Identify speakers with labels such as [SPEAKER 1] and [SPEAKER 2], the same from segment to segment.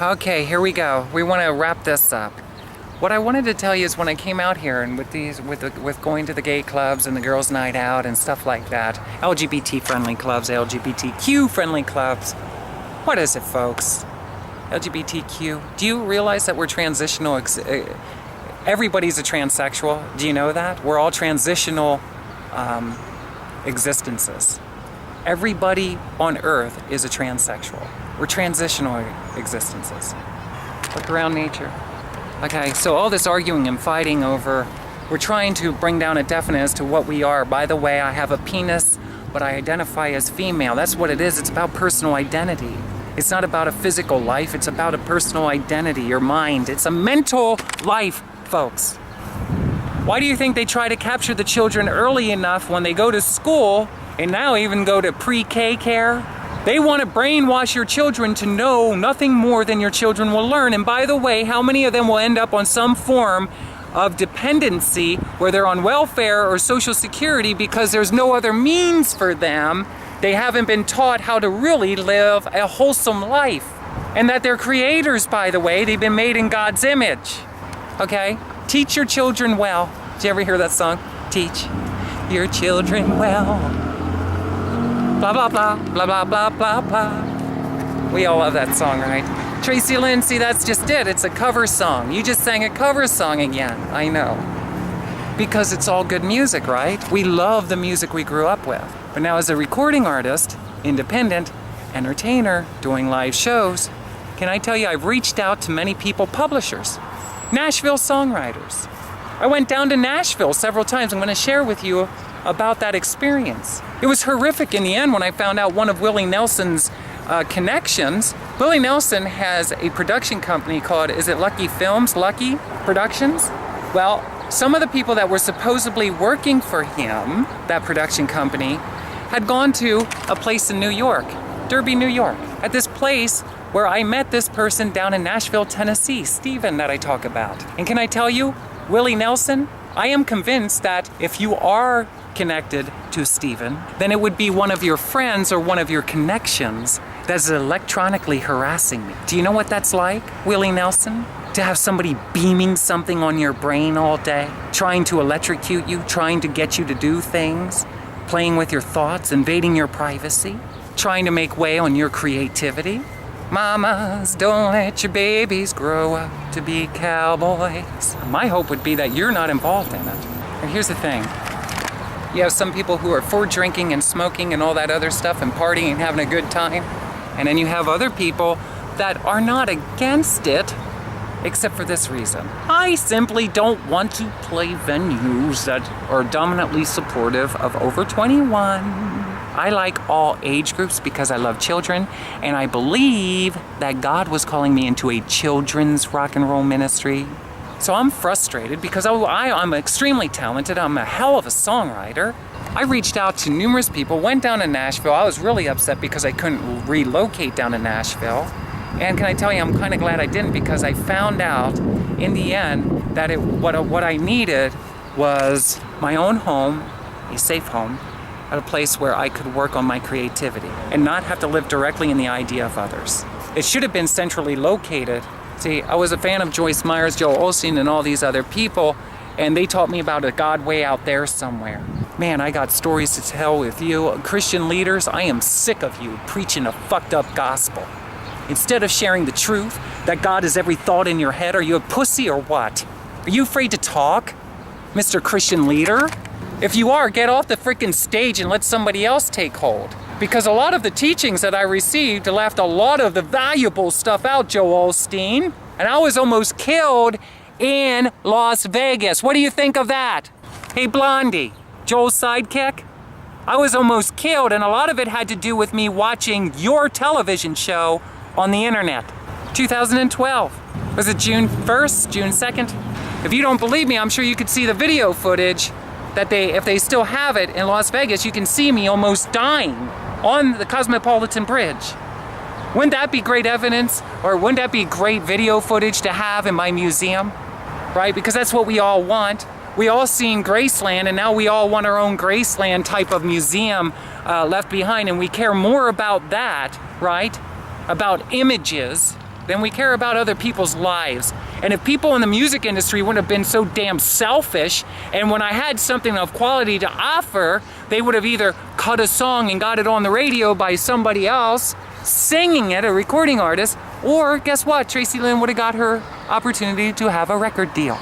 [SPEAKER 1] Okay, here we go. We want to wrap this up. What I wanted to tell you is when I came out here and with going to the gay clubs and the girls' night out and stuff like that, LGBT-friendly clubs, LGBTQ-friendly clubs. What is it, folks? LGBTQ. Do you realize that we're transitional? Everybody's a transsexual. Do you know that? We're all transitional existences. Everybody on Earth is a transsexual. We're transitional existences. Look around nature. Okay, so all this arguing and fighting over, we're trying to bring down a definite as to what we are. By the way, I have a penis, but I identify as female. That's what it is. It's about personal identity. It's not about a physical life. It's about a personal identity, your mind. It's a mental life, folks. Why do you think they try to capture the children early enough when they go to school and now even go to pre-K care? They want to brainwash your children to know nothing more than your children will learn. And by the way, how many of them will end up on some form of dependency where they're on welfare or social security because there's no other means for them? They haven't been taught how to really live a wholesome life. And that they're creators, by the way. They've been made in God's image. Okay? Teach your children well. Did you ever hear that song? Teach your children well. Blah, blah, blah, blah, blah, blah, blah, blah. We all love that song, right? Tracilyn, see, that's just it. It's a cover song. You just sang a cover song again. I know. Because it's all good music, right? We love the music we grew up with. But now as a recording artist, independent, entertainer, doing live shows, can I tell you, I've reached out to many people, publishers, Nashville songwriters. I went down to Nashville several times. I'm going to share with you about that experience. It was horrific in the end when I found out one of Willie Nelson's connections. Willie Nelson has a production company called, is it Lucky Films? Lucky Productions? Well, some of the people that were supposedly working for him, that production company, had gone to a place in New York, Derby, New York, at this place where I met this person down in Nashville, Tennessee, Stephen, that I talk about. And can I tell you, Willie Nelson, I am convinced that if you are connected to Stephen, then it would be one of your friends or one of your connections that's electronically harassing me. Do you know what that's like, Willie Nelson? To have somebody beaming something on your brain all day, trying to electrocute you, trying to get you to do things, playing with your thoughts, invading your privacy, trying to make way on your creativity. Mamas, don't let your babies grow up to be cowboys. My hope would be that you're not involved in it. And here's the thing. You have some people who are for drinking and smoking and all that other stuff and partying and having a good time. And then you have other people that are not against it, except for this reason. I simply don't want to play venues that are dominantly supportive of over 21. I like all age groups because I love children, and I believe that God was calling me into a children's rock and roll ministry. So I'm frustrated because I'm extremely talented. I'm a hell of a songwriter. I reached out to numerous people, went down to Nashville. I was really upset because I couldn't relocate down to Nashville. And can I tell you, I'm kind of glad I didn't, because I found out in the end that what I needed was my own home, a safe home, at a place where I could work on my creativity and not have to live directly in the idea of others. It should have been centrally located. See, I was a fan of Joyce Meyers, Joel Osteen, and all these other people, and they taught me about a God way out there somewhere. Man, I got stories to tell with you. Christian leaders, I am sick of you preaching a fucked up gospel. Instead of sharing the truth, that God is every thought in your head, are you a pussy or what? Are you afraid to talk, Mr. Christian leader? If you are, get off the freaking stage and let somebody else take hold. Because a lot of the teachings that I received left a lot of the valuable stuff out, Joel Osteen. And I was almost killed in Las Vegas. What do you think of that? Hey, Blondie, Joel's sidekick? I was almost killed, and a lot of it had to do with me watching your television show on the internet. 2012. Was it June 1st, June 2nd? If you don't believe me, I'm sure you could see the video footage that if they still have it in Las Vegas, you can see me almost dying on the Cosmopolitan Bridge. Wouldn't that be great evidence? Or wouldn't that be great video footage to have in my museum? Right? Because that's what we all want. We all seen Graceland, and now we all want our own Graceland type of museum left behind, and we care more about that, right? About images than we care about other people's lives. And if people in the music industry wouldn't have been so damn selfish, and when I had something of quality to offer, they would have either cut a song and got it on the radio by somebody else, singing it, a recording artist, or guess what? Tracilyn would have got her opportunity to have a record deal.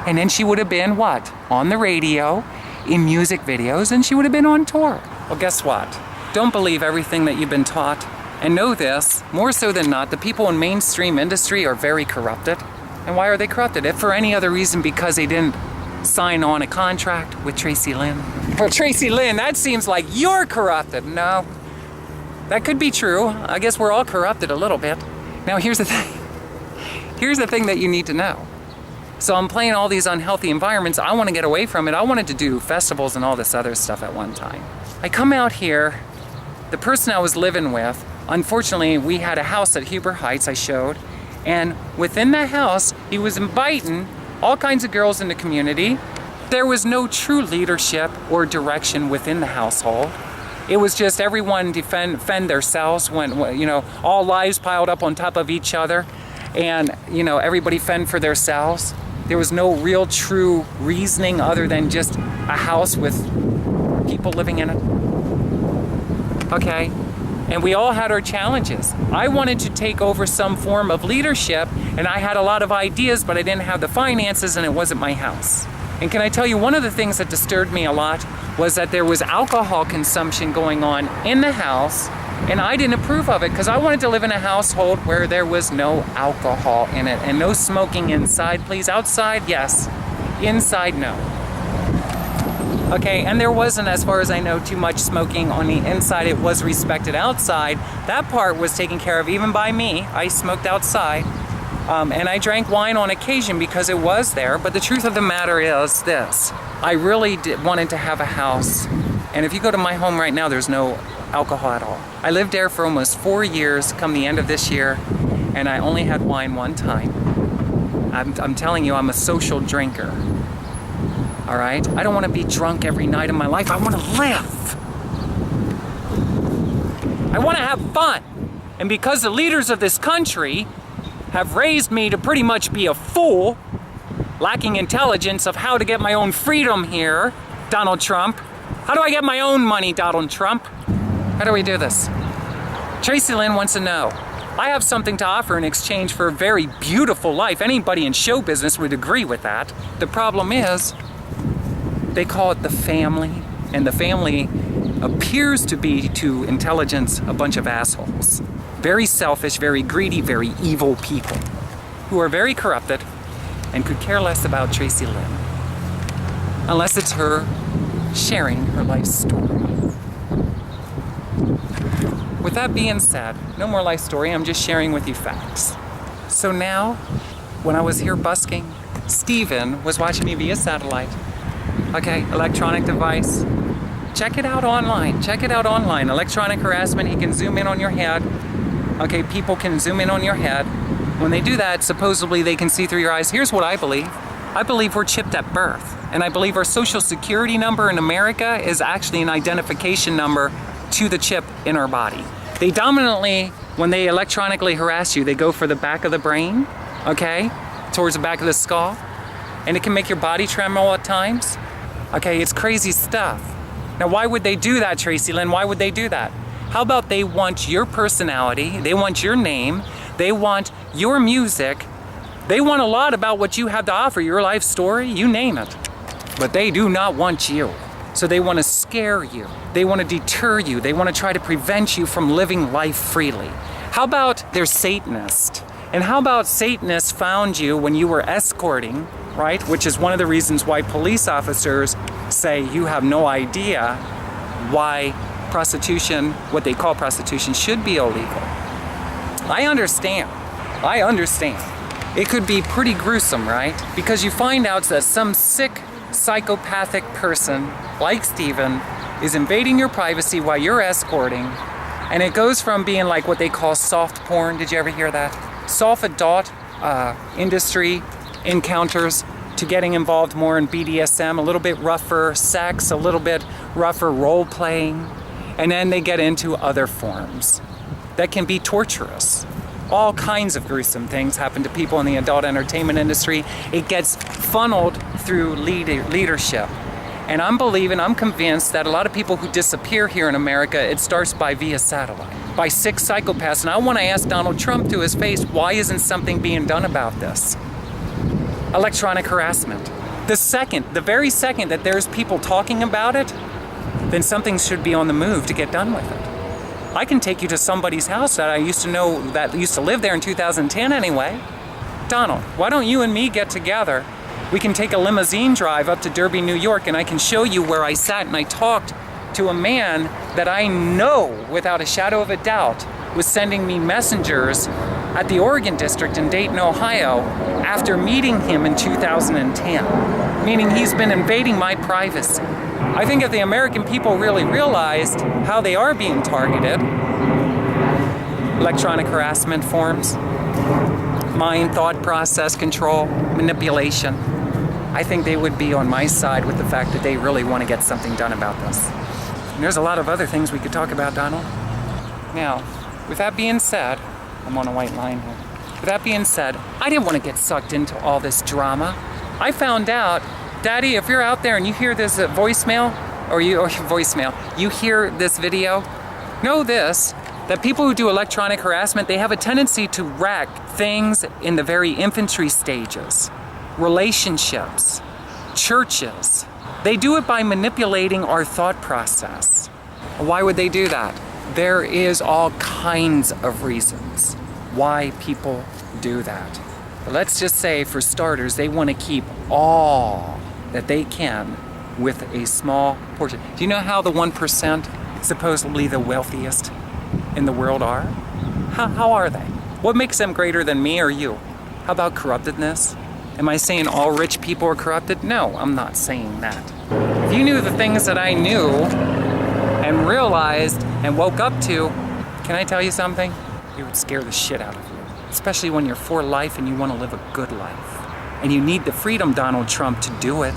[SPEAKER 1] And then she would have been what? On the radio, in music videos, and she would have been on tour. Well, guess what? Don't believe everything that you've been taught. And know this, more so than not, the people in mainstream industry are very corrupted. And why are they corrupted? If for any other reason, because they didn't sign on a contract with Tracilyn. Well, Tracilyn, that seems like you're corrupted. No, that could be true. I guess we're all corrupted a little bit. Now here's the thing. Here's the thing that you need to know. So I'm playing all these unhealthy environments. I want to get away from it. I wanted to do festivals and all this other stuff at one time. I come out here, the person I was living with, unfortunately, we had a house at Huber Heights I showed, and within that house, he was inviting all kinds of girls in the community. There was no true leadership or direction within the household. It was just everyone defend themselves when, you know, all lives piled up on top of each other, and, you know, everybody fend for themselves. There was no real true reasoning other than just a house with people living in it. Okay? And we all had our challenges. I wanted to take over some form of leadership, and I had a lot of ideas, but I didn't have the finances, and it wasn't my house. And can I tell you, one of the things that disturbed me a lot was that there was alcohol consumption going on in the house, and I didn't approve of it because I wanted to live in a household where there was no alcohol in it and no smoking inside, please. Outside, yes. Inside, no. Okay, and there wasn't, as far as I know, too much smoking on the inside. It was respected outside. That part was taken care of even by me. I smoked outside, and I drank wine on occasion because it was there. But the truth of the matter is this. I really wanted to have a house, and if you go to my home right now, there's no alcohol at all. I lived there for almost 4 years come the end of this year, and I only had wine one time. I'm telling you, I'm a social drinker. All right? I don't want to be drunk every night of my life. I want to live. I want to have fun. And because the leaders of this country have raised me to pretty much be a fool, lacking intelligence of how to get my own freedom here, Donald Trump. How do I get my own money, Donald Trump? How do we do this? Tracilyn wants to know. I have something to offer in exchange for a very beautiful life. Anybody in show business would agree with that. The problem is, they call it the family, and the family appears to be, to intelligence, a bunch of assholes. Very selfish, very greedy, very evil people who are very corrupted and could care less about Tracilyn unless it's her sharing her life story. With that being said, no more life story, I'm just sharing with you facts. So now, when I was here busking, Steven was watching me via satellite. Okay, electronic device. Check it out online. Check it out online. Electronic harassment, he can zoom in on your head. Okay, people can zoom in on your head. When they do that, supposedly they can see through your eyes. Here's what I believe. I believe we're chipped at birth. And I believe our social security number in America is actually an identification number to the chip in our body. They dominantly, when they electronically harass you, they go for the back of the brain, okay, towards the back of the skull. And it can make your body tremble at times. Okay, it's crazy stuff. Now, why would they do that, Tracilyn? Why would they do that? How about they want your personality, they want your name, they want your music, they want a lot about what you have to offer, your life story, you name it. But they do not want you. So they want to scare you. They want to deter you. They want to try to prevent you from living life freely. How about they're Satanists? And how about Satanists found you when you were escorting, right? Which is one of the reasons why police officers say you have no idea why prostitution, what they call prostitution, should be illegal. I understand. It could be pretty gruesome, right? Because you find out that some sick, psychopathic person like Steven is invading your privacy while you're escorting, and it goes from being like what they call soft porn. Did you ever hear that? Soft adult industry encounters to getting involved more in BDSM, a little bit rougher sex, a little bit rougher role playing, and then they get into other forms that can be torturous. All kinds of gruesome things happen to people in the adult entertainment industry. It gets funneled through leadership. And I'm convinced that a lot of people who disappear here in America, it starts via satellite, by sick psychopaths. And I want to ask Donald Trump to his face, why isn't something being done about this? Electronic harassment. The very second that there's people talking about it, then something should be on the move to get done with it. I can take you to somebody's house that I used to know, that used to live there in 2010 anyway. Donald, why don't you and me get together? We can take a limousine drive up to Derby, New York, and I can show you where I sat and I talked to a man that I know without a shadow of a doubt was sending me messengers at the Oregon District in Dayton, Ohio, after meeting him in 2010. Meaning he's been invading my privacy. I think if the American people really realized how they are being targeted, electronic harassment forms, mind, thought process control, manipulation, I think they would be on my side with the fact that they really want to get something done about this. And there's a lot of other things we could talk about, Donald. Now, with that being said, I'm on a white line here. With that being said, I didn't want to get sucked into all this drama. I found out, Daddy, if you're out there and you hear this voicemail, or you hear this video, know this, that people who do electronic harassment, they have a tendency to wreck things in the very infantry stages. Relationships, churches. They do it by manipulating our thought process. Why would they do that? There is all kinds of reasons why people do that. But let's just say, for starters, they want to keep all that they can with a small portion. Do you know how the 1%, supposedly the wealthiest in the world, are? How are they? What makes them greater than me or you? How about corruptedness? Am I saying all rich people are corrupted? No, I'm not saying that. If you knew the things that I knew and realized and woke up to, can I tell you something? It would scare the shit out of you. Especially when you're for life and you want to live a good life. And you need the freedom, Donald Trump, to do it.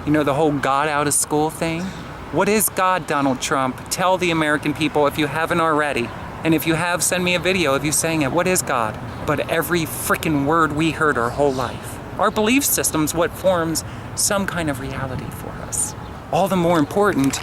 [SPEAKER 1] You know the whole God out of school thing? What is God, Donald Trump? Tell the American people if you haven't already. And if you have, send me a video of you saying it. What is God? But every freaking word we heard our whole life. Our belief system's what forms some kind of reality for us. All the more important,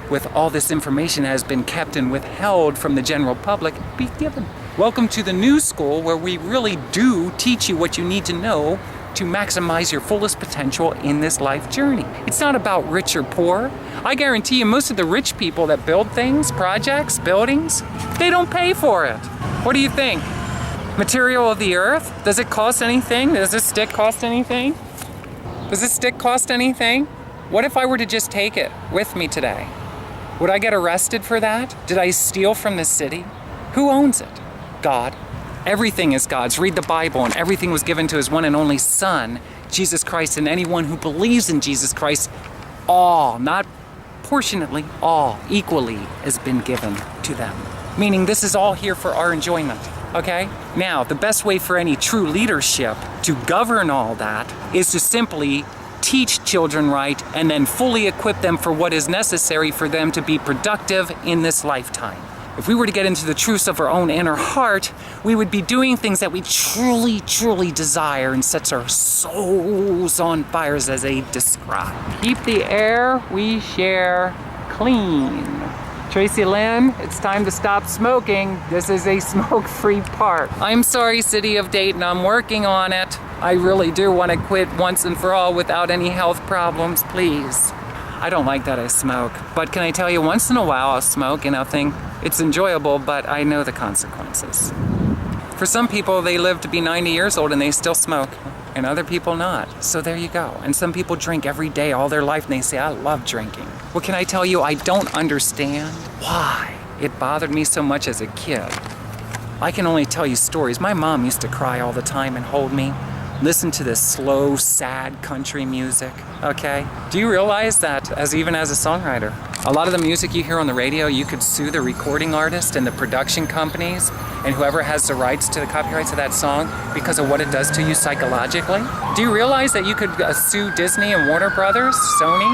[SPEAKER 1] with all this information has been kept and withheld from the general public, be given. Welcome to the new school, where we really do teach you what you need to know to maximize your fullest potential in this life journey. It's not about rich or poor. I guarantee you, most of the rich people that build things, projects, buildings, they don't pay for it. What do you think? Material of the earth? Does it cost anything? Does this stick cost anything? Does this stick cost anything? What if I were to just take it with me today? Would I get arrested for that? Did I steal from the city? Who owns it? God. Everything is God's. Read the Bible, and everything was given to his one and only Son, Jesus Christ, and anyone who believes in Jesus Christ, all, not proportionately, all, equally has been given to them. Meaning this is all here for our enjoyment. Okay? Now, the best way for any true leadership to govern all that is to simply teach children right and then fully equip them for what is necessary for them to be productive in this lifetime. If we were to get into the truths of our own inner heart, we would be doing things that we truly, truly desire and sets our souls on fire, as they describe. Keep the air we share clean. Tracilyn, it's time to stop smoking. This is a smoke-free park. I'm sorry, City of Dayton, I'm working on it. I really do want to quit once and for all without any health problems, please. I don't like that I smoke, but can I tell you, once in a while I'll smoke and I'll think it's enjoyable, but I know the consequences. For some people, they live to be 90 years old and they still smoke, and other people not. So there you go. And some people drink every day all their life and they say, I love drinking. What can I tell you? I don't understand why it bothered me so much as a kid. I can only tell you stories. My mom used to cry all the time and hold me. Listen to this slow, sad country music, okay? Do you realize that even as a songwriter, a lot of the music you hear on the radio, you could sue the recording artist and the production companies and whoever has the rights to the copyrights of that song because of what it does to you psychologically? Do you realize that you could sue Disney and Warner Brothers, Sony,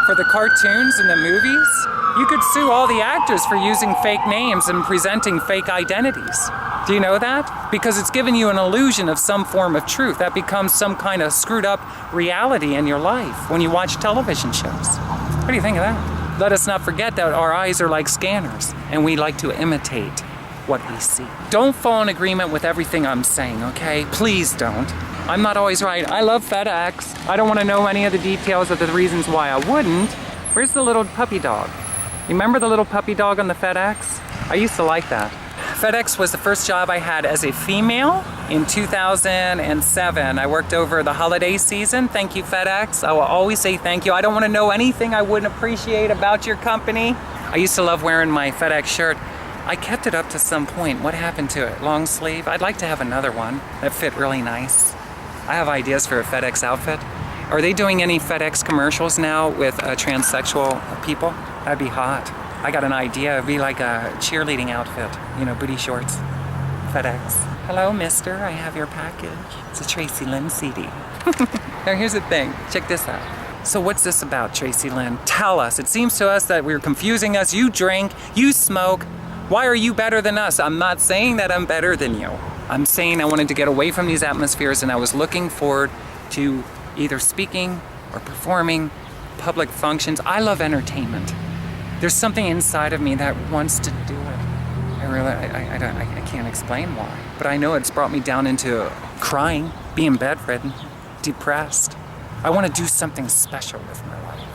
[SPEAKER 1] for the cartoons and the movies? You could sue all the actors for using fake names and presenting fake identities. Do you know that? Because it's given you an illusion of some form of truth. That becomes some kind of screwed up reality in your life when you watch television shows. What do you think of that? Let us not forget that our eyes are like scanners and we like to imitate what we see. Don't fall in agreement with everything I'm saying, okay? Please don't. I'm not always right. I love FedEx. I don't want to know any of the details of the reasons why I wouldn't. Where's the little puppy dog? You remember the little puppy dog on the FedEx? I used to like that. FedEx was the first job I had as a female in 2007. I worked over the holiday season. Thank you, FedEx. I will always say thank you. I don't want to know anything I wouldn't appreciate about your company. I used to love wearing my FedEx shirt. I kept it up to some point. What happened to it? Long sleeve? I'd like to have another one that fit really nice. I have ideas for a FedEx outfit. Are they doing any FedEx commercials now with transsexual people? That'd be hot. I got an idea. It'd be like a cheerleading outfit. You know, booty shorts. FedEx. Hello, mister. I have your package. It's a Tracilyn CD. Now, here's the thing. Check this out. So what's this about, Tracilyn? Tell us. It seems to us that we're confusing us. You drink. You smoke. Why are you better than us? I'm not saying that I'm better than you. I'm saying I wanted to get away from these atmospheres and I was looking forward to either speaking or performing public functions. I love entertainment. There's something inside of me that wants to do it. I can't explain why, but I know it's brought me down into crying, being bedridden, depressed. I want to do something special with my life,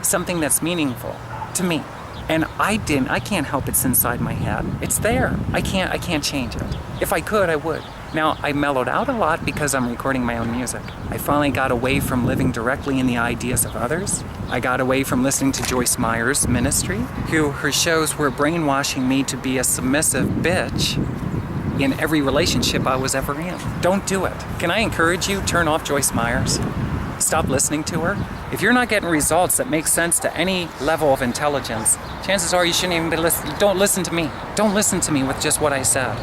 [SPEAKER 1] something that's meaningful to me. And I can't help it's inside my head. It's there. I can't change it. If I could, I would. Now, I mellowed out a lot because I'm recording my own music. I finally got away from living directly in the ideas of others. I got away from listening to Joyce Meyer's ministry, her shows were brainwashing me to be a submissive bitch in every relationship I was ever in. Don't do it. Can I encourage you? Turn off Joyce Meyer's. Stop listening to her. If you're not getting results that make sense to any level of intelligence, chances are you shouldn't even be listening. Don't listen to me. Don't listen to me with just what I said,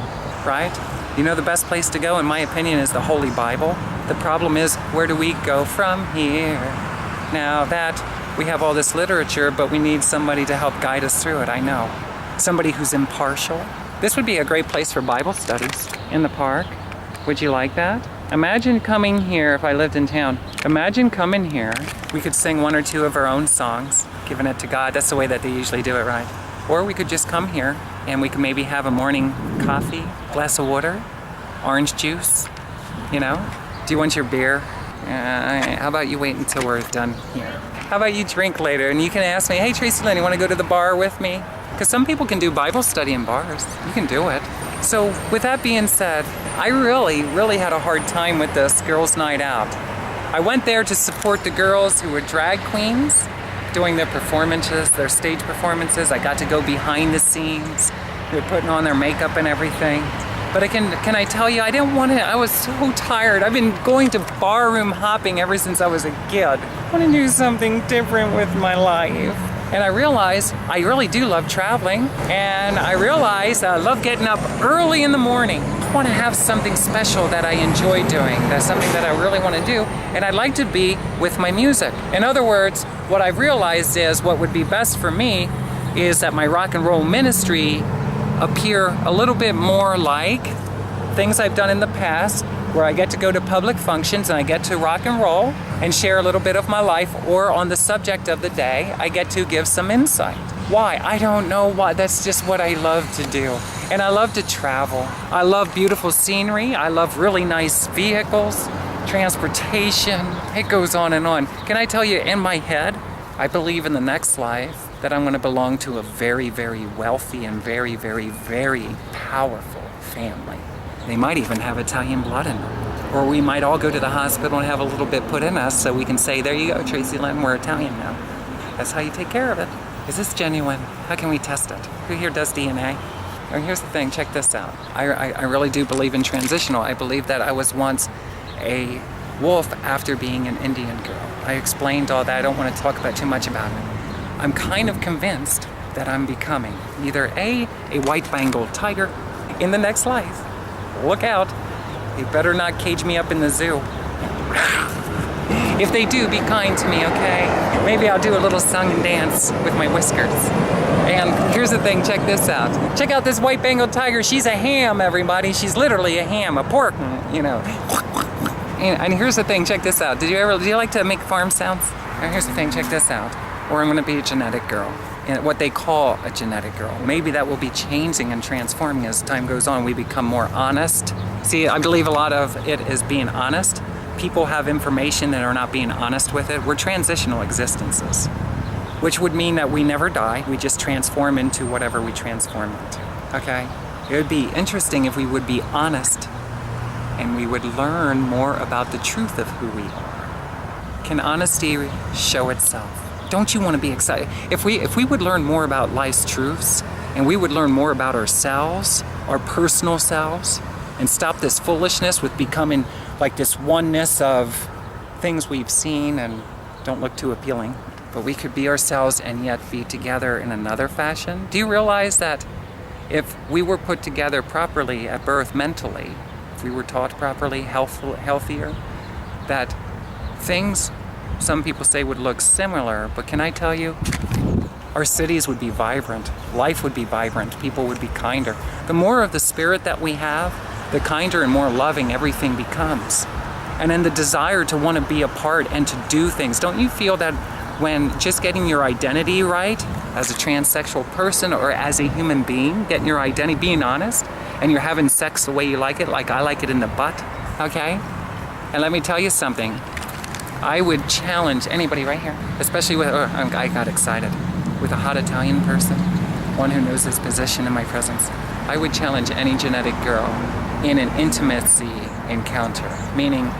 [SPEAKER 1] right? You know the best place to go, in my opinion, is the Holy Bible. The problem is, where do we go from here? Now that we have all this literature, but we need somebody to help guide us through it, I know. Somebody who's impartial. This would be a great place for Bible studies in the park. Would you like that? Imagine coming here if I lived in town. Imagine coming here. We could sing one or two of our own songs, giving it to God. That's the way that they usually do it, right? Or we could just come here and we could maybe have a morning coffee, glass of water, orange juice, you know? Do you want your beer? How about you wait until we're done here? How about you drink later and you can ask me, hey Tracilyn, you want to go to the bar with me? Because some people can do Bible study in bars. You can do it. So with that being said, I really had a hard time with this girls' night out. I went there to support the girls who were drag queens doing their performances, their stage performances. I got to go behind the scenes. They're putting on their makeup and everything. But can I tell you, I didn't want to, I was so tired. I've been going to barroom hopping ever since I was a kid. I want to do something different with my life. And I realized I really do love traveling, and I realized I love getting up early in the morning. I want to have something special that I enjoy doing. That's something that I really want to do, and I'd like to be with my music. In other words, what I've realized is what would be best for me is that my rock and roll ministry appear a little bit more like things I've done in the past, where I get to go to public functions and I get to rock and roll and share a little bit of my life, or on the subject of the day, I get to give some insight. Why? I don't know why. That's just what I love to do. And I love to travel. I love beautiful scenery. I love really nice vehicles, transportation. It goes on and on. Can I tell you, in my head, I believe in the next life that I'm going to belong to a very, very wealthy and very, very, very powerful family. They might even have Italian blood in them. Or we might all go to the hospital and have a little bit put in us so we can say, there you go, Tracilyn, we're Italian now. That's how you take care of it. Is this genuine? How can we test it? Who here does DNA? And here's the thing, check this out. I really do believe in transitional. I believe that I was once a wolf after being an Indian girl. I explained all that. I don't want to talk about too much about it. I'm kind of convinced that I'm becoming either a white Bengal tiger in the next life. Look out. You better not cage me up in the zoo. If they do, be kind to me, okay? Maybe I'll do a little song and dance with my whiskers. And here's the thing, check this out. Check out this white Bengal tiger. She's a ham, everybody. She's literally a ham, a pork, you know. And here's the thing, check this out. Do you like to make farm sounds? And here's the thing, check this out. Or I'm gonna be a genetic girl. And what they call a genetic girl. Maybe that will be changing and transforming as time goes on. We become more honest. See, I believe a lot of it is being honest. People have information and are not being honest with it. We're transitional existences, which would mean that we never die. We just transform into whatever we transform into, okay? It would be interesting if we would be honest and we would learn more about the truth of who we are. Can honesty show itself? Don't you want to be excited? If we would learn more about life's truths and we would learn more about ourselves, our personal selves, and stop this foolishness with becoming like this oneness of things we've seen and don't look too appealing, but we could be ourselves and yet be together in another fashion. Do you realize that if we were put together properly at birth mentally, if we were taught properly, healthier, that things some people say would look similar, but can I tell you, our cities would be vibrant, life would be vibrant, people would be kinder. The more of the spirit that we have, the kinder and more loving everything becomes. And then the desire to want to be a part and to do things. Don't you feel that when just getting your identity right as a transsexual person or as a human being, getting your identity, being honest, and you're having sex the way you like I like it in the butt, okay? And let me tell you something. I would challenge anybody right here, especially with, I got excited, with a hot Italian person, one who knows his position in my presence. I would challenge any genetic girl in an intimacy encounter, meaning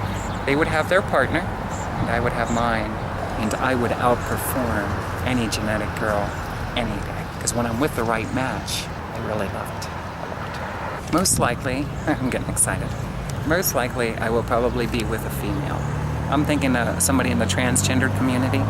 [SPEAKER 1] they would have their partner, and I would have mine, and I would outperform any genetic girl any day. Because when I'm with the right match, I really love it a lot. Most likely, I'm getting excited. Most likely, I will probably be with a female. I'm thinking somebody in the transgender community,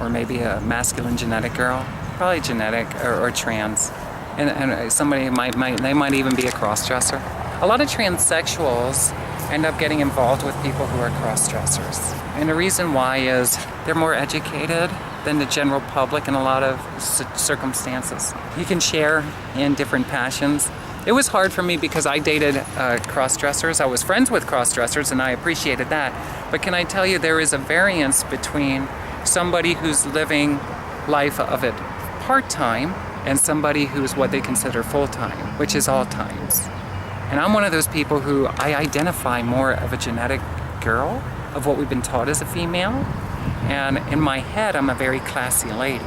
[SPEAKER 1] or maybe a masculine genetic girl, probably genetic or trans, and somebody they might even be a cross-dresser. A lot of transsexuals end up getting involved with people who are cross-dressers, and the reason why is they're more educated than the general public in a lot of circumstances. You can share in different passions. It was hard for me because I dated cross-dressers. I was friends with cross-dressers and I appreciated that. But can I tell you, there is a variance between somebody who's living life of it part-time and somebody who's what they consider full-time, which is all times. And I'm one of those people who I identify more of a genetic girl, of what we've been taught as a female. And in my head, I'm a very classy lady.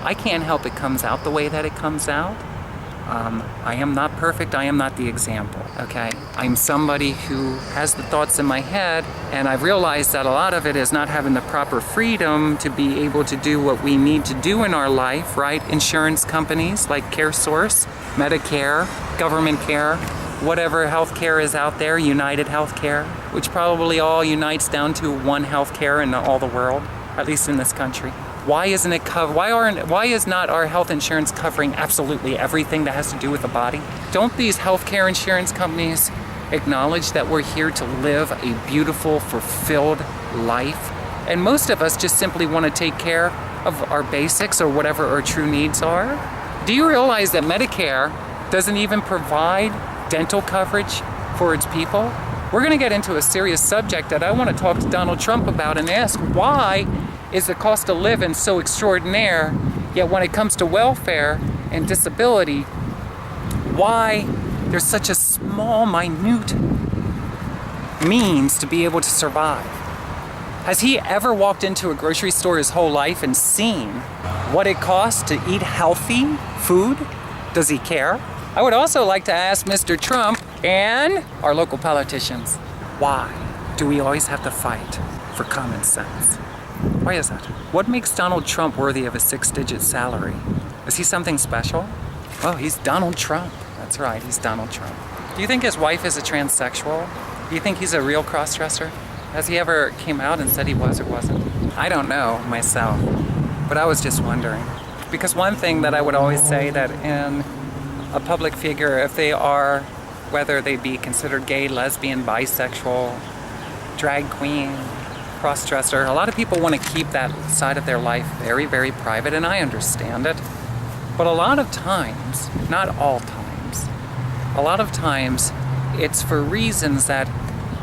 [SPEAKER 1] I can't help it comes out the way that it comes out. I am not perfect, I am not the example, okay? I'm somebody who has the thoughts in my head, and I've realized that a lot of it is not having the proper freedom to be able to do what we need to do in our life, right? Insurance companies like CareSource, Medicare, government care, whatever healthcare is out there, United Healthcare, which probably all unites down to one healthcare in all the world, at least in this country. Why isn't it why is not our health insurance covering absolutely everything that has to do with the body? Don't these healthcare insurance companies acknowledge that we're here to live a beautiful, fulfilled life? And most of us just simply want to take care of our basics or whatever our true needs are. Do you realize that Medicare doesn't even provide dental coverage for its people? We're going to get into a serious subject that I want to talk to Donald Trump about and ask, why is the cost of living so extraordinaire, yet when it comes to welfare and disability, why there's such a small, minute means to be able to survive? Has he ever walked into a grocery store his whole life and seen what it costs to eat healthy food? Does he care? I would also like to ask Mr. Trump and our local politicians, why do we always have to fight for common sense? Why is that? What makes Donald Trump worthy of a 6-digit salary? Is he something special? Well, he's Donald Trump. That's right, he's Donald Trump. Do you think his wife is a transsexual? Do you think he's a real cross-dresser? Has he ever came out and said he was or wasn't? I don't know myself, but I was just wondering. Because one thing that I would always say that in a public figure, if they are, whether they be considered gay, lesbian, bisexual, drag queen, cross-dresser. A lot of people want to keep that side of their life very, very private, and I understand it. But a lot of times, not all times, a lot of times it's for reasons that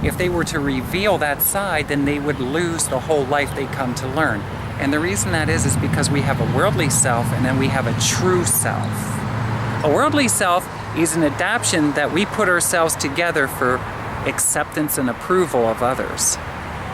[SPEAKER 1] if they were to reveal that side, then they would lose the whole life they come to learn. And the reason that is because we have a worldly self and then we have a true self. A worldly self is an adaptation that we put ourselves together for acceptance and approval of others.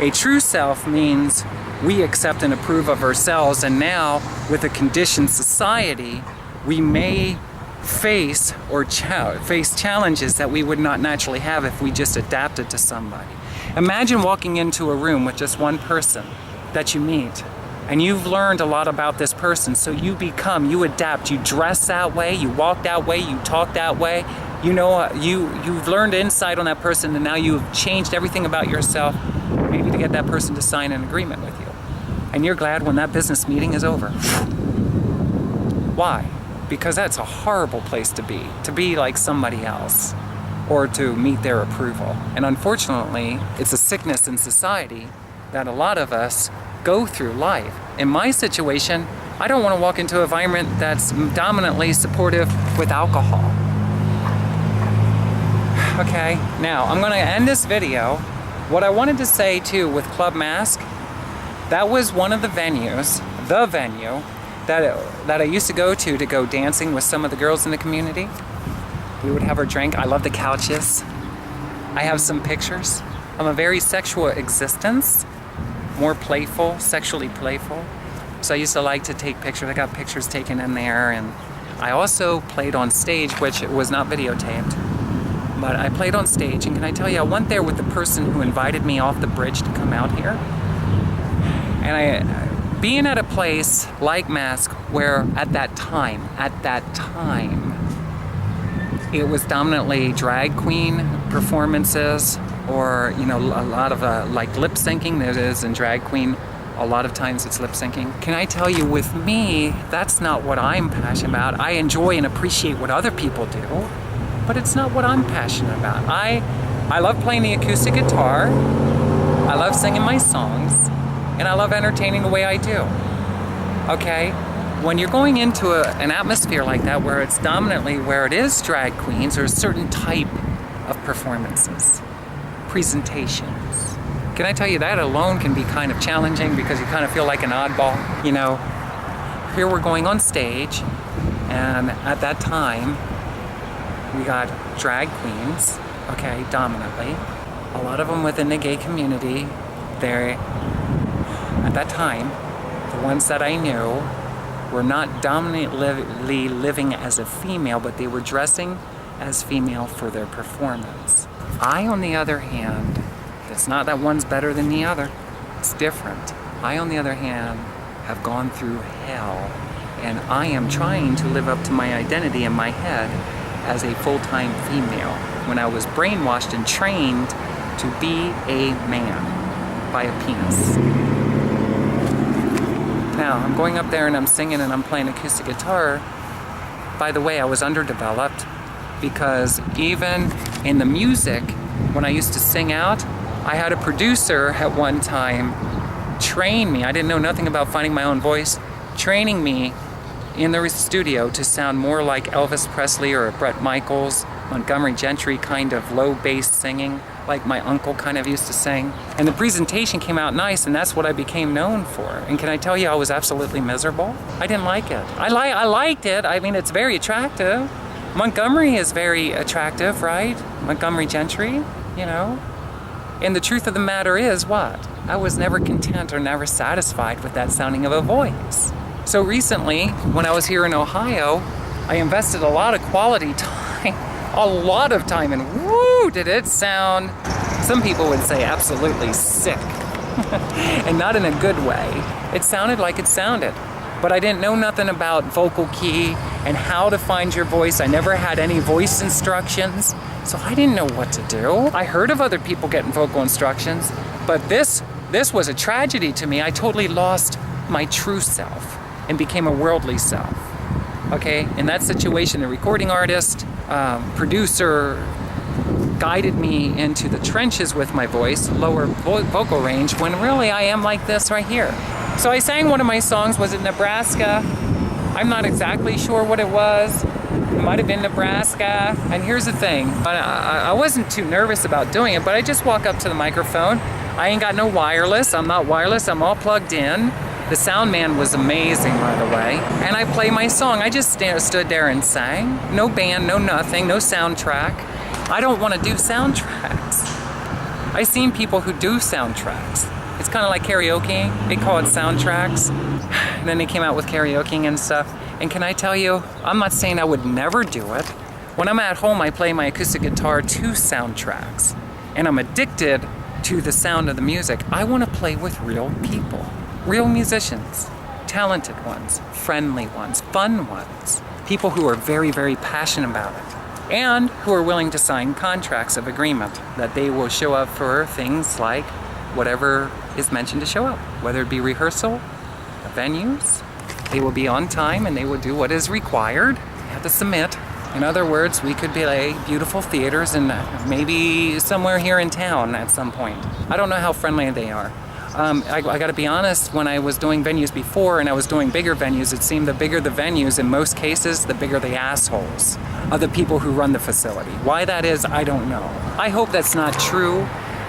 [SPEAKER 1] A true self means we accept and approve of ourselves, and now with a conditioned society, we may face challenges that we would not naturally have if we just adapted to somebody. Imagine walking into a room with just one person that you meet, and you've learned a lot about this person, so you adapt, you dress that way, you walk that way, you talk that way. You know, you've learned insight on that person, and now you've changed everything about yourself, maybe to get that person to sign an agreement with you. And you're glad when that business meeting is over. Why? Because that's a horrible place to be like somebody else, or to meet their approval. And unfortunately, it's a sickness in society that a lot of us go through life. In my situation, I don't want to walk into an environment that's dominantly supportive with alcohol. Okay, now I'm going to end this video. What I wanted to say too with Club Mask, that was one of the venues, that I used to go dancing with some of the girls in the community. We would have our drink. I love the couches. I have some pictures. I'm a very sexual existence, more playful, sexually playful. So I used to like to take pictures. I got pictures taken in there, and I also played on stage, which was not videotaped. But I played on stage, and can I tell you, I went there with the person who invited me off the bridge to come out here. And being at a place like Mask, where at that time, it was dominantly drag queen performances, or, you know, a lot of like lip syncing that is in drag queen. A lot of times it's lip syncing. Can I tell you, with me, that's not what I'm passionate about. I enjoy and appreciate what other people do, but it's not what I'm passionate about. I love playing the acoustic guitar, I love singing my songs, and I love entertaining the way I do. Okay? When you're going into an atmosphere like that, where it's dominantly, where it is drag queens, or a certain type of performances, presentations, can I tell you, that alone can be kind of challenging, because you kind of feel like an oddball. You know, here we're going on stage, and at that time, we got drag queens, okay, dominantly. A lot of them within the gay community. At that time, the ones that I knew were not dominantly living as a female, but they were dressing as female for their performance. I, on the other hand, it's not that one's better than the other. It's different. I, on the other hand, have gone through hell, and I am trying to live up to my identity in my head as a full-time female, when I was brainwashed and trained to be a man by a penis. Now, I'm going up there and I'm singing and I'm playing acoustic guitar. By the way, I was underdeveloped, because even in the music, when I used to sing out, I had a producer at one time train me. I didn't know nothing about finding my own voice, training me in the studio to sound more like Elvis Presley or Bret Michaels, Montgomery Gentry kind of low bass singing, like my uncle kind of used to sing. And the presentation came out nice, and that's what I became known for. And can I tell you, I was absolutely miserable? I didn't like it. I liked it. I mean, it's very attractive. Montgomery is very attractive, right? Montgomery Gentry, you know? And the truth of the matter is what? I was never content or never satisfied with that sounding of a voice. So recently, when I was here in Ohio, I invested a lot of quality time, a lot of time, and woo, did it sound, some people would say absolutely sick, and not in a good way. It sounded like it sounded, but I didn't know nothing about vocal key and how to find your voice. I never had any voice instructions, so I didn't know what to do. I heard of other people getting vocal instructions, but this was a tragedy to me. I totally lost my true self and became a worldly self. Okay, in that situation, a recording artist, producer, guided me into the trenches with my voice, lower vocal range, when really I am like this right here. So I sang one of my songs, was it Nebraska? I'm not exactly sure what it was. It might have been Nebraska. And here's the thing, I wasn't too nervous about doing it, but I just walk up to the microphone. I ain't got no wireless. I'm not wireless. I'm all plugged in. The sound man was amazing, by the way. And I play my song. I just stood there and sang. No band, no nothing, no soundtrack. I don't want to do soundtracks. I've seen people who do soundtracks. It's kind of like karaoke. They call it soundtracks. And then they came out with karaoke and stuff. And can I tell you, I'm not saying I would never do it. When I'm at home, I play my acoustic guitar to soundtracks. And I'm addicted to the sound of the music. I want to play with real people. Real musicians. Talented ones. Friendly ones. Fun ones. People who are very, very passionate about it. And who are willing to sign contracts of agreement that they will show up for things like whatever is mentioned to show up. Whether it be rehearsal, venues, they will be on time and they will do what is required. You have to submit. In other words, we could be like beautiful theaters and maybe somewhere here in town at some point. I don't know how friendly they are. I got to be honest, when I was doing venues before and I was doing bigger venues, it seemed the bigger the venues, in most cases, the bigger the assholes of the people who run the facility. Why that is, I don't know. I hope that's not true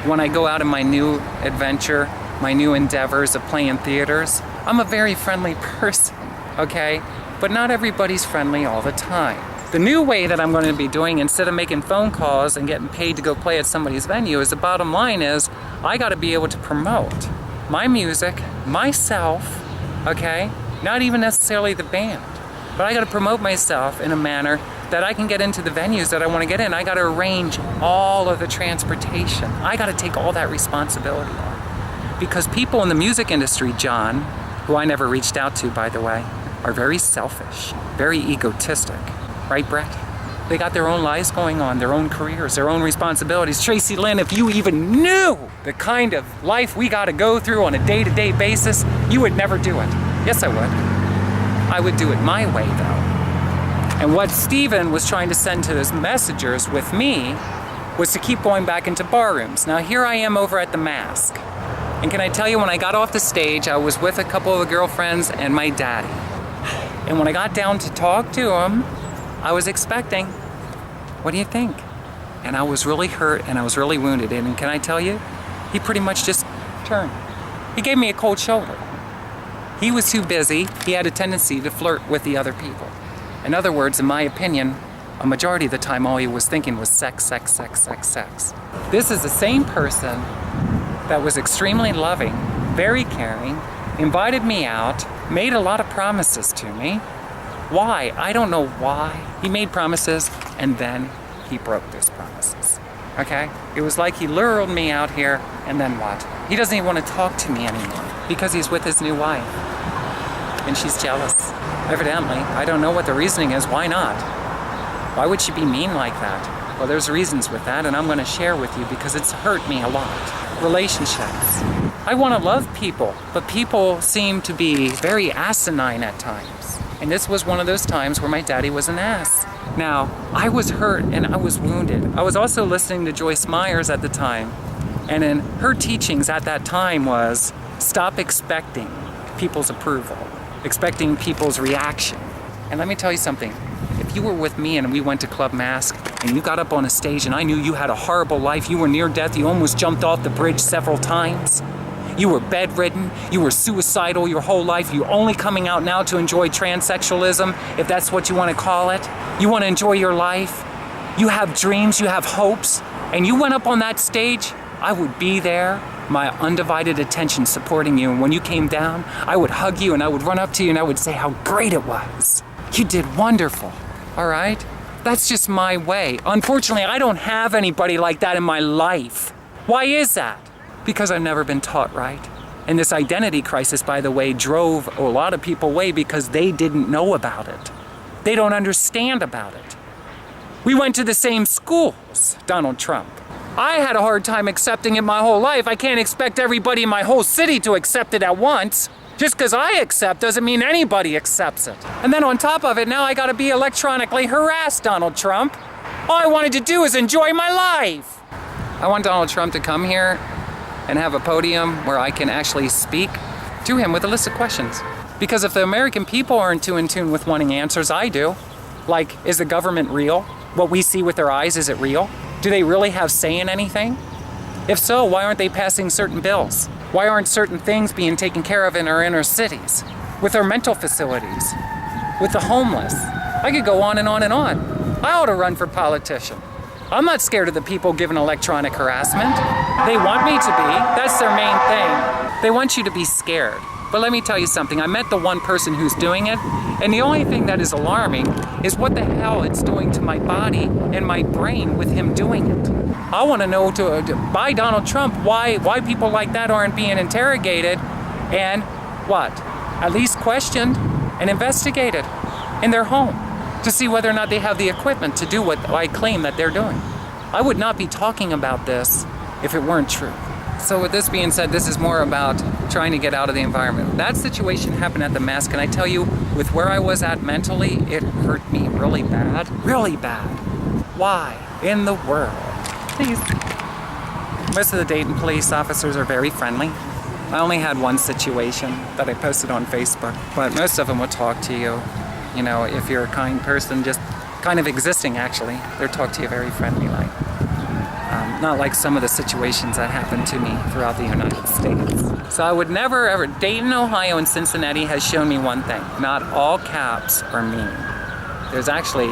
[SPEAKER 1] when I go out in my new adventure, my new endeavors of playing theaters. I'm a very friendly person, okay? But not everybody's friendly all the time. The new way that I'm going to be doing, instead of making phone calls and getting paid to go play at somebody's venue, is the bottom line is I got to be able to promote my music, myself, okay? Not even necessarily the band, but I got to promote myself in a manner that I can get into the venues that I want to get in. I got to arrange all of the transportation. I got to take all that responsibility on. Because people in the music industry, John, who I never reached out to, by the way, are very selfish, very egotistic. Right, Brett? They got their own lives going on, their own careers, their own responsibilities. Tracilyn, if you even knew the kind of life we got to go through on a day-to-day basis, you would never do it. Yes, I would. I would do it my way, though. And what Steven was trying to send to his messengers with me was to keep going back into bar rooms. Now, here I am over at the Mask. And can I tell you, when I got off the stage, I was with a couple of the girlfriends and my daddy. And when I got down to talk to him, I was expecting, what do you think? And I was really hurt and I was really wounded. And can I tell you, he pretty much just turned. He gave me a cold shoulder. He was too busy. He had a tendency to flirt with the other people. In other words, in my opinion, a majority of the time all he was thinking was sex, sex, sex, sex, sex. This is the same person that was extremely loving, very caring, invited me out, made a lot of promises to me. Why? I don't know why. He made promises and then he broke those promises. Okay? It was like he lured me out here and then what? He doesn't even want to talk to me anymore because he's with his new wife. And she's jealous. Evidently. I don't know what the reasoning is. Why not? Why would she be mean like that? Well, there's reasons with that and I'm going to share with you because it's hurt me a lot. Relationships. I want to love people, but people seem to be very asinine at times. And this was one of those times where my daddy was an ass. Now, I was hurt and I was wounded. I was also listening to Joyce Myers at the time. And in her teachings at that time was, stop expecting people's approval, expecting people's reaction. And let me tell you something. If you were with me and we went to Club Mask and you got up on a stage and I knew you had a horrible life, you were near death, you almost jumped off the bridge several times, you were bedridden, you were suicidal your whole life, you're only coming out now to enjoy transsexualism, if that's what you want to call it. You want to enjoy your life, you have dreams, you have hopes, and you went up on that stage, I would be there, my undivided attention supporting you, and when you came down, I would hug you and I would run up to you and I would say how great it was. You did wonderful, all right? That's just my way. Unfortunately, I don't have anybody like that in my life. Why is that? Because I've never been taught right. And this identity crisis, by the way, drove a lot of people away because they didn't know about it. They don't understand about it. We went to the same schools, Donald Trump. I had a hard time accepting it my whole life. I can't expect everybody in my whole city to accept it at once. Just because I accept doesn't mean anybody accepts it. And then on top of it, now I gotta be electronically harassed, Donald Trump. All I wanted to do is enjoy my life. I want Donald Trump to come here and have a podium where I can actually speak to him with a list of questions. Because if the American people aren't too in tune with wanting answers, I do. Like, is the government real? What we see with their eyes, is it real? Do they really have say in anything? If so, why aren't they passing certain bills? Why aren't certain things being taken care of in our inner cities? With our mental facilities? With the homeless? I could go on and on and on. I ought to run for politician. I'm not scared of the people giving electronic harassment. They want me to be. That's their main thing. They want you to be scared. But let me tell you something. I met the one person who's doing it, and the only thing that is alarming is what the hell it's doing to my body and my brain with him doing it. I want to know by Donald Trump why people like that aren't being interrogated and what? At least questioned and investigated in their home to see whether or not they have the equipment to do what I claim that they're doing. I would not be talking about this if it weren't true. So with this being said, this is more about trying to get out of the environment. That situation happened at the mask, and I tell you, with where I was at mentally, it hurt me really bad. Really bad. Why in the world? Please. Most of the Dayton police officers are very friendly. I only had one situation that I posted on Facebook, but most of them will talk to you. You know, if you're a kind person, just kind of existing actually, they'll talk to you very friendly like. Not like some of the situations that happened to me throughout the United States. So I would never ever, Dayton, Ohio and Cincinnati has shown me one thing. Not all cops are mean. There's actually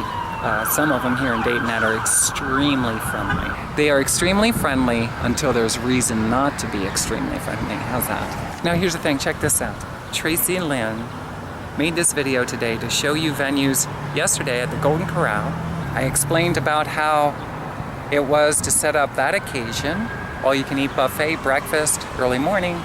[SPEAKER 1] some of them here in Dayton that are extremely friendly. They are extremely friendly until there's reason not to be extremely friendly. How's that? Now here's the thing, check this out. Tracilyn made this video today to show you venues yesterday at the Golden Corral. I explained about how it was to set up that occasion, all-you-can-eat buffet, breakfast, early morning,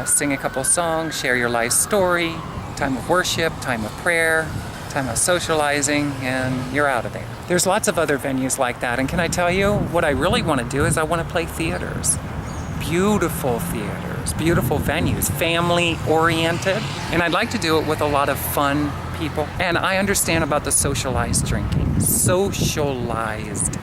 [SPEAKER 1] sing a couple songs, share your life story, time of worship, time of prayer, time of socializing, and you're out of there. There's lots of other venues like that, and can I tell you, what I really want to do is I want to play theaters. Beautiful theaters, beautiful venues, family-oriented, and I'd like to do it with a lot of fun people. And I understand about the socialized drinking. Socialized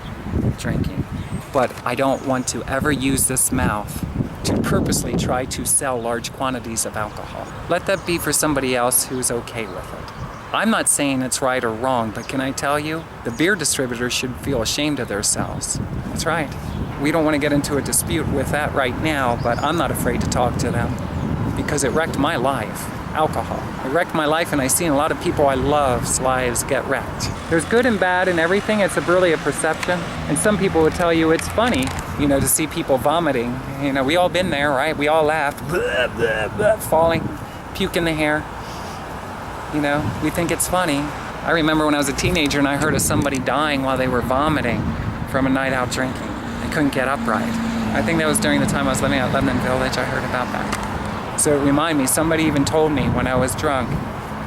[SPEAKER 1] drinking. But I don't want to ever use this mouth to purposely try to sell large quantities of alcohol. Let that be for somebody else who's okay with it. I'm not saying it's right or wrong, but can I tell you, the beer distributors should feel ashamed of themselves. That's right. We don't want to get into a dispute with that right now, but I'm not afraid to talk to them because it wrecked my life. Alcohol. It wrecked my life, and I've seen a lot of people I love's lives get wrecked. There's good and bad in everything. It's really a perception. And some people would tell you it's funny, you know, to see people vomiting. You know, we all been there, right? We all laughed. Blah, blah, blah, falling, puke in the hair. You know, we think it's funny. I remember when I was a teenager and I heard of somebody dying while they were vomiting from a night out drinking. They couldn't get upright. I think that was during the time I was living at Lebanon Village. I heard about that. So it reminded me, somebody even told me when I was drunk,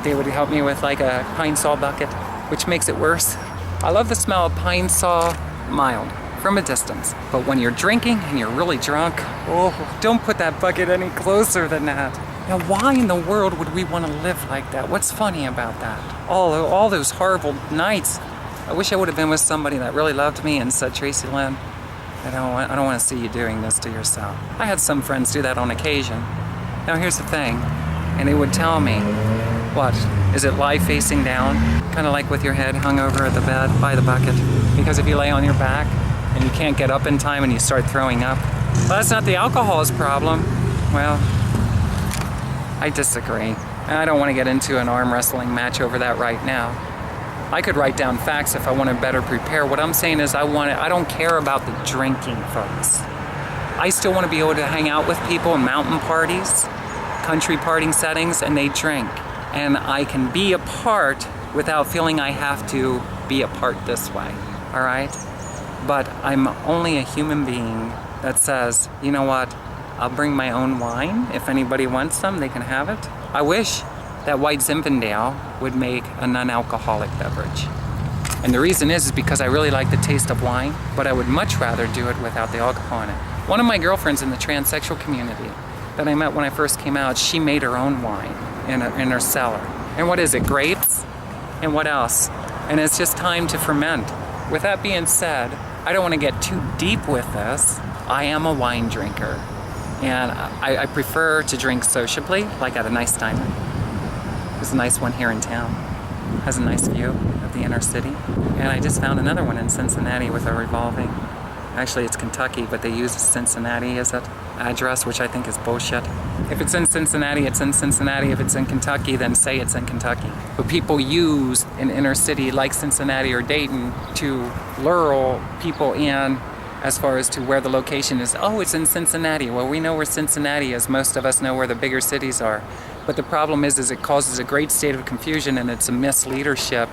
[SPEAKER 1] they would help me with like a pine saw bucket, which makes it worse. I love the smell of pine saw, mild, from a distance. But when you're drinking and you're really drunk, oh, don't put that bucket any closer than that. Now, why in the world would we want to live like that? What's funny about that? All those horrible nights. I wish I would have been with somebody that really loved me and said, Tracilyn, I don't want to see you doing this to yourself. I had some friends do that on occasion. Now here's the thing, and they would tell me, what, is it lie facing down? Kind of like with your head hung over at the bed by the bucket. Because if you lay on your back and you can't get up in time and you start throwing up, well, that's not the alcohol's problem. Well, I disagree. And I don't want to get into an arm wrestling match over that right now. I could write down facts if I want to better prepare. What I'm saying is I don't care about the drinking, folks. I still want to be able to hang out with people in mountain parties, country partying settings, and they drink. And I can be a part without feeling I have to be a part this way, all right? But I'm only a human being that says, you know what, I'll bring my own wine. If anybody wants some, they can have it. I wish that White Zinfandel would make a non-alcoholic beverage. And the reason is because I really like the taste of wine, but I would much rather do it without the alcohol in it. One of my girlfriends in the transsexual community that I met when I first came out, she made her own wine in her cellar. And what is it, grapes? And what else? And it's just time to ferment. with that being said, I don't want to get too deep with this. I am a wine drinker, and I prefer to drink sociably, like at a nice diner. There's a nice one here in town. Has a nice view of the inner city. And I just found another one in Cincinnati with a revolving. Actually, it's Kentucky, but they use Cincinnati as an address, which I think is bullshit. If it's in Cincinnati, it's in Cincinnati. If it's in Kentucky, then say it's in Kentucky. But people use an inner city like Cincinnati or Dayton to lure people in as far as to where the location is. Oh, it's in Cincinnati. Well, we know where Cincinnati is. Most of us know where the bigger cities are. But the problem is it causes a great state of confusion, and it's a misleadership,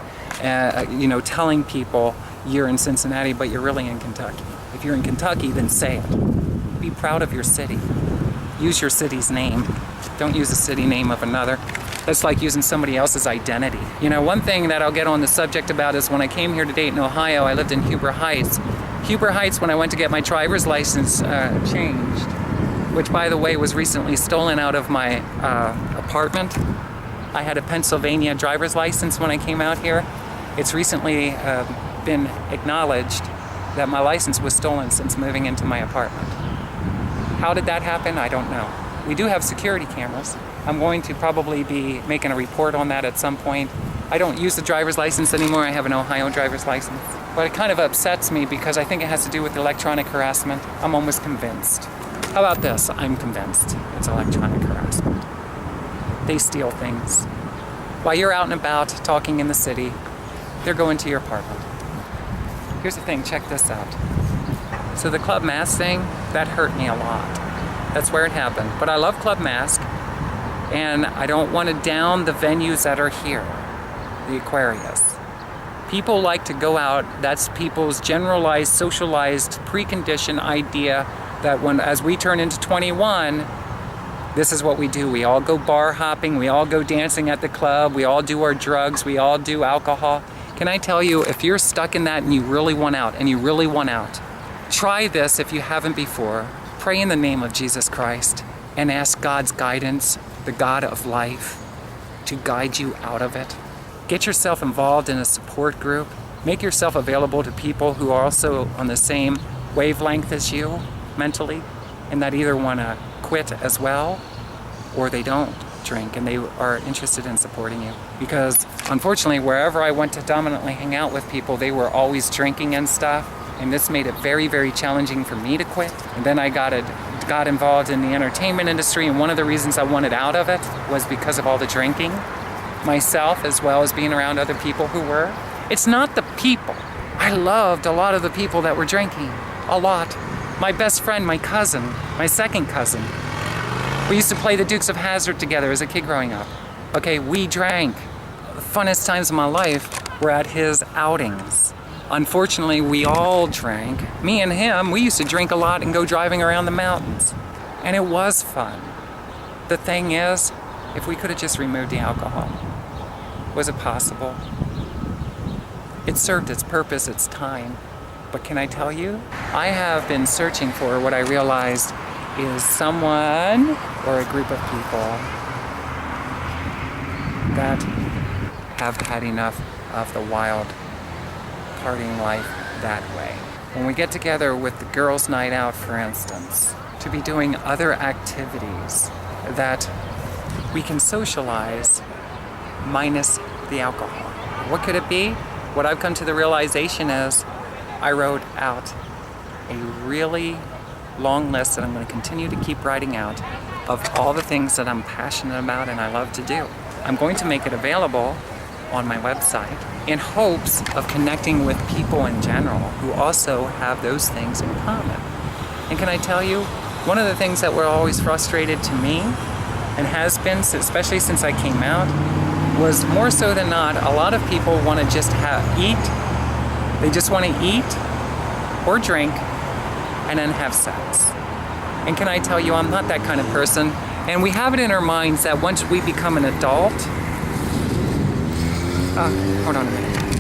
[SPEAKER 1] telling people you're in Cincinnati, but you're really in Kentucky. If you're in Kentucky, then say it. Be proud of your city. Use your city's name. Don't use the city name of another. That's like using somebody else's identity. One thing that I'll get on the subject about is when I came here to Dayton, Ohio, I lived in Huber Heights. Huber Heights, when I went to get my driver's license changed, which, by the way, was recently stolen out of my apartment. I had a Pennsylvania driver's license when I came out here. It's recently been acknowledged that my license was stolen since moving into my apartment. How did that happen? I don't know. We do have security cameras. I'm going to probably be making a report on that at some point. I don't use the driver's license anymore. I have an Ohio driver's license. But it kind of upsets me because I think it has to do with electronic harassment. I'm almost convinced. How about this? I'm convinced it's electronic harassment. They steal things. While you're out and about talking in the city, they're going to your apartment. Here's the thing, check this out. So the Club Mask thing, that hurt me a lot. That's where it happened. But I love Club Mask, and I don't want to down the venues that are here. The Aquarius. People like to go out, that's people's generalized, socialized, preconditioned idea that as we turn into 21, this is what we do. We all go bar hopping, we all go dancing at the club, we all do our drugs, we all do alcohol. Can I tell you, if you're stuck in that and you really want out, try this if you haven't before. Pray in the name of Jesus Christ and ask God's guidance, the God of life, to guide you out of it. Get yourself involved in a support group. Make yourself available to people who are also on the same wavelength as you mentally, and that either want to quit as well or they don't drink and they are interested in supporting you. Because unfortunately, wherever I went to dominantly hang out with people, they were always drinking and stuff, and this made it very, very challenging for me to quit. And then I got involved in the entertainment industry, and one of the reasons I wanted out of it was because of all the drinking myself, as well as being around other people who were. It's not the people. I loved a lot of the people that were drinking, a lot. My best friend, my cousin, my second cousin. We used to play the Dukes of Hazzard together as a kid growing up. Okay, we drank. The funnest times of my life were at his outings. Unfortunately, we all drank. Me and him, we used to drink a lot and go driving around the mountains. And it was fun. The thing is, if we could have just removed the alcohol, was it possible? It served its purpose, its time. But can I tell you, I have been searching for what I realized is someone or a group of people that have had enough of the wild partying life that way. When we get together with the girls' night out, for instance, to be doing other activities that we can socialize minus the alcohol. What could it be? What I've come to the realization is I wrote out a really long list that I'm going to continue to keep writing out of all the things that I'm passionate about and I love to do. I'm going to make it available on my website in hopes of connecting with people in general who also have those things in common. And can I tell you, one of the things that were always frustrated to me and has been, especially since I came out, was more so than not, a lot of people want to just eat. They just want to eat or drink and then have sex. And can I tell you, I'm not that kind of person. And we have it in our minds that once we become an adult, hold on a minute.